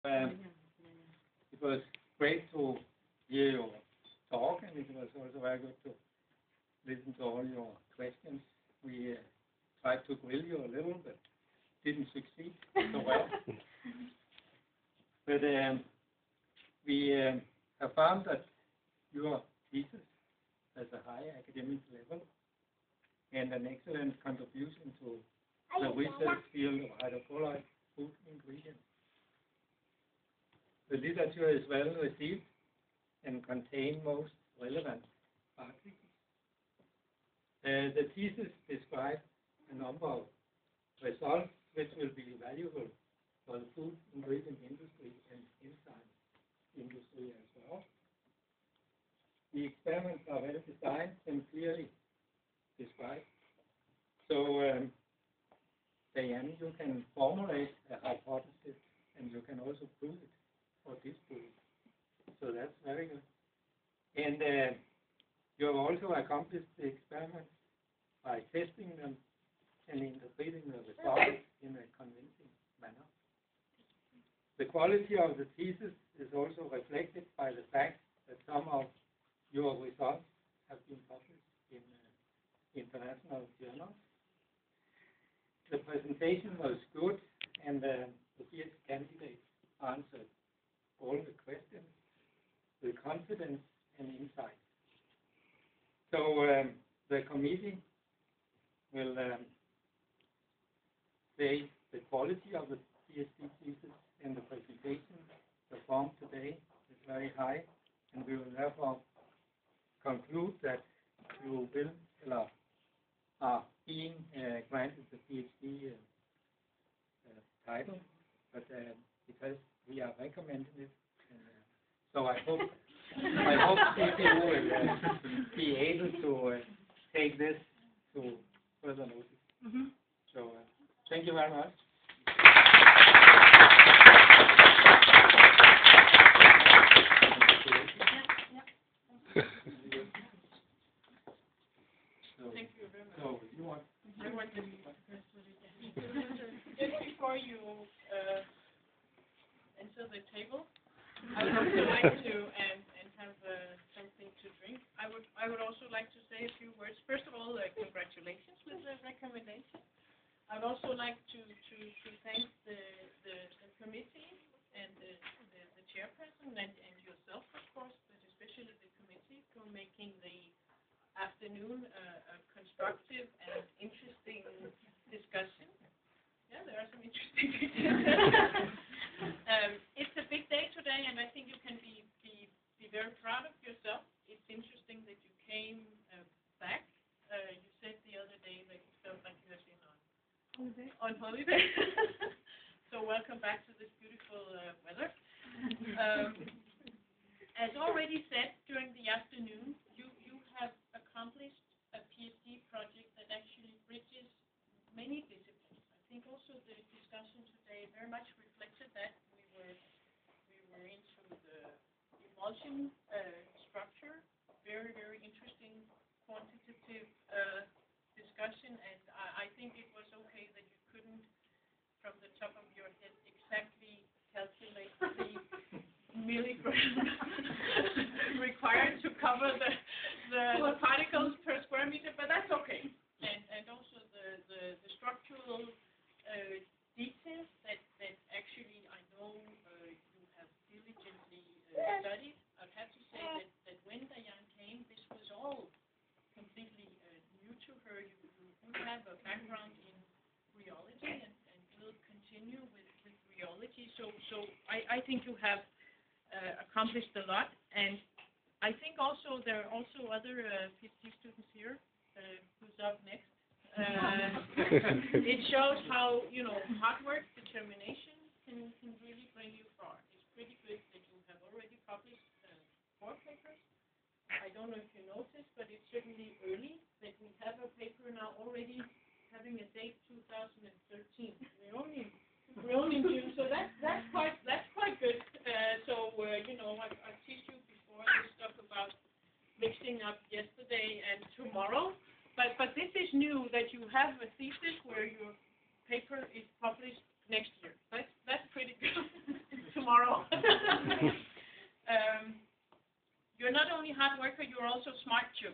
It was great to hear your talk, and it was also very good to listen to all your questions. We tried to grill you a little, but didn't succeed so well. But we have found that your thesis has a high academic level and an excellent contribution to the research field of hydrocolloid food ingredients. The literature is well received and contains most relevant articles. The thesis describes a number of results which will be valuable for the food ingredient industry and enzyme industry as well. The experiments are well designed and clearly described. So, Dayang, you can formulate a hypothesis and you can also prove it or disprove it. So that's very good. And you have also accomplished the experiments by testing them and interpreting the results in a convincing manner. The quality of the thesis is also reflected by the fact that some of your results have been published in international journals. The presentation was good, and the PhD candidate answered all the questions with confidence and insight. So the committee will say the quality of the PhD thesis and the presentation performed today is very high, and we will therefore conclude that you will are being granted the PhD title, but because we are recommending it, so I hope people will be able to take this to further notice. Mm-hmm. So thank you very much. Thank you very much. So you want just before you enter the table, I would also like to and have something to drink. I would also like to say a few words. First of all, congratulations with the recommendation. I would also like to thank the committee and the chairperson and yourself, of course, but especially the committee for making the afternoon a constructive and interesting discussion. Yeah, there are some interesting things. It's a big day today, and I think you can be very proud of yourself. It's interesting that you came back. You said the other day that you felt like you had been on holiday. So welcome back to this beautiful weather. As already said during the afternoon, you have accomplished a PhD project that actually bridges many disciplines. I think also the discussion today very much reflected that. We were into the emulsion structure, very, very interesting quantitative discussion, and I think it was okay that you couldn't, from the top of your head, exactly calculate the milligrams required to cover the particles per square meter, but that's okay. And also the structural details that actually I know you have diligently studied. I've had to say that when Dayang came, this was all completely new to her. You have a background in rheology and will continue with rheology. So I think you have accomplished a lot, and I think also there are also other PhD students here. Who's up next? It shows how hard work, determination can really bring you far. It's pretty good that you have already published 4 papers. I don't know if you noticed, but it's certainly early that we have a paper now already having a date 2013. We're only in June, so that's quite good. I've teased you before this stuff about mixing up yesterday and tomorrow, but this is new that you have a thesis where your paper is published next year. That's pretty good. Tomorrow tomorrow. You're not only hard worker, you're also smart too.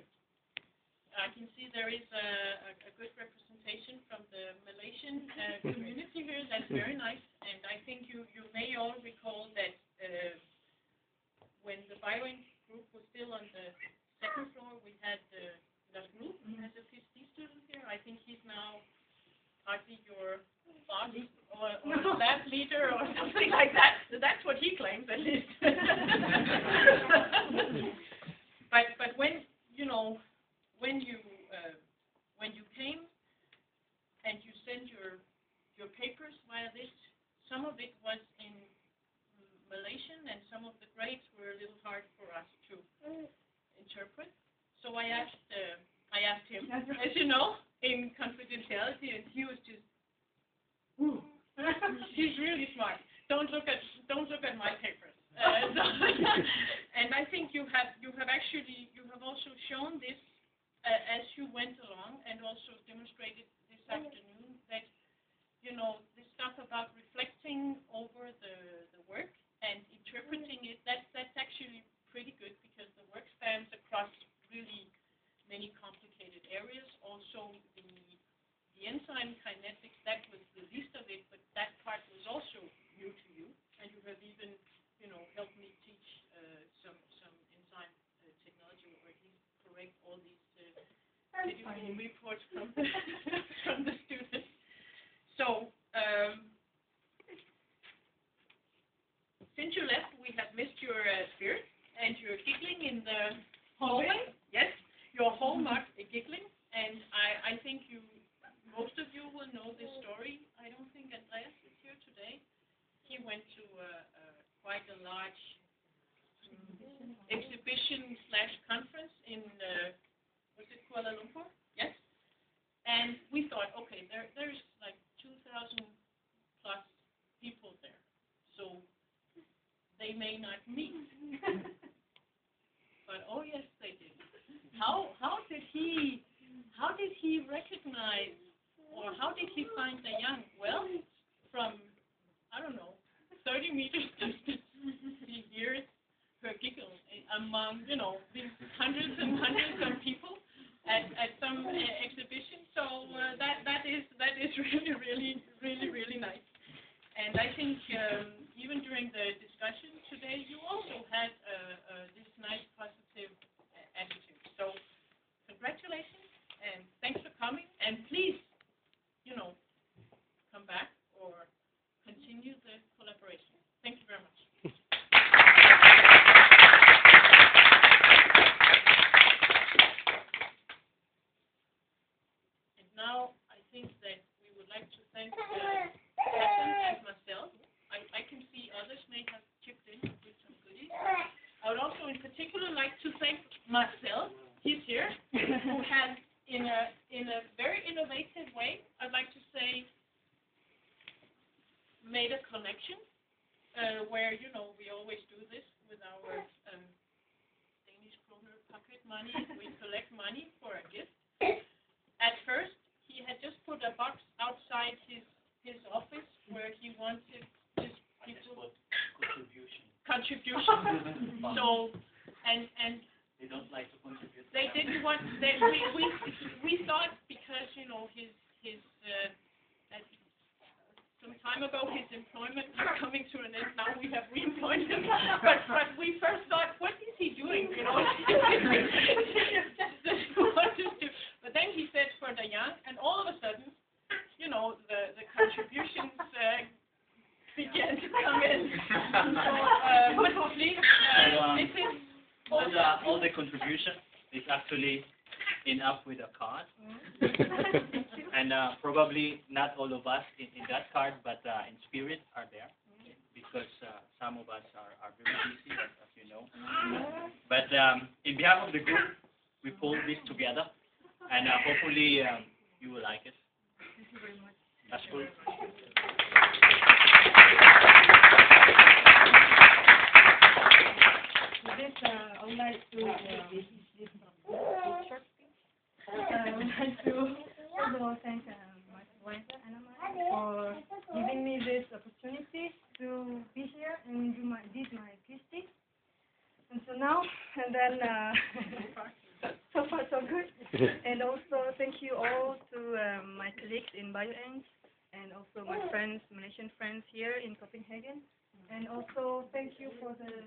I can see there is a good representation from the Malaysian community here. That's very nice. And I think you may all recall that when the Bioing group was still on the second floor, we had the group as a PhD student here. I think he's now partly your boss or lab leader or something like that. So that's what he claims, at least. But when you came and you sent your papers via this, some of it was in Malaysian and some of the grades were a little hard for us to interpret. So I asked him, as you know, in confidentiality, and he was just, ooh, he's really smart. Don't look at my papers. And I think you have also shown this as you went along, and also demonstrated this afternoon that this stuff about reflecting over the work and interpreting it. That's actually pretty good, because the work spans across really many complicated areas. Also the enzyme kinetics, that was the least of it, but that part was also new to you, and you have even helped me teach some enzyme technology, or at least correct all these critical reports from the students. So since you left, we have missed your spirit and your giggling in the hallway. Yes, your hallmark giggling, and I think most of you will know this story. I don't think Andreas is here today. He went to quite a large exhibition/conference in was it Kuala Lumpur? Yes. And we thought, okay, there's like 2,000 plus people there, so they may not meet. But oh yes, they did. How did he recognize, or how did he find Dayang? Well, from, I don't know, 30 meters distance, he hears her giggle among these hundreds and hundreds of people at some exhibition. So that is really nice. And I think even during the discussion today, you also had this nice positive attitude. So congratulations, and thanks for coming. And please, come back or continue the collaboration. Thank you very much. And now I think that we would like to thank Hazlam and myself. I can see others may have chipped in with some goodies. I would also in particular like to thank Marcel. He's here, who has in a very innovative way, I'd like to say, made a connection where we always do this with our Danish kroner pocket money. We collect money for a gift. At first, he had just put a box outside his office where he wanted his people contribution. So and they don't like to contribute. They didn't want. We thought because his some time ago his employment was coming to an end. Now we have reemployed him. But we first thought, what is he doing? But then he said for Dayang, and all of a sudden, the contributions began to come in. So please, this is. All the contribution is actually enough with a card, and probably not all of us in that card, but in spirit are there, because some of us are very busy, as you know. But in behalf of the group, we pulled this together, and hopefully you will like it. Thank you very much. That's cool. This, I would like to first of all thank my supervisor, Anna, for giving me this opportunity to be here and then, so far so good. And also thank you all to my colleagues in BioEng and also my friends, Malaysian friends here in Copenhagen. And also thank you for the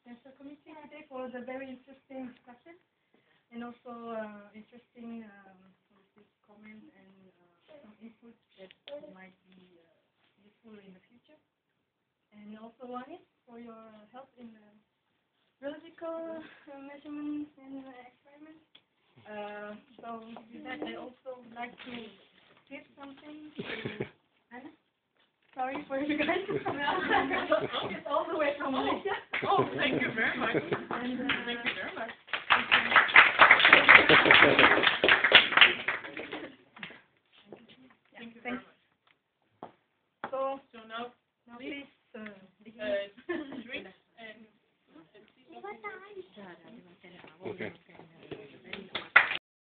Central Committee today for the very interesting discussion and also interesting comments and some input that might be useful in the future. And also Wani for your help in the biological measurements and experiments. So with that, I also would like to give something to Anna. Sorry for you guys. It's all the way from Malaysia. Oh, thank you very much. And, Thank you very much. Thank you very much. So now please drinks and Okay.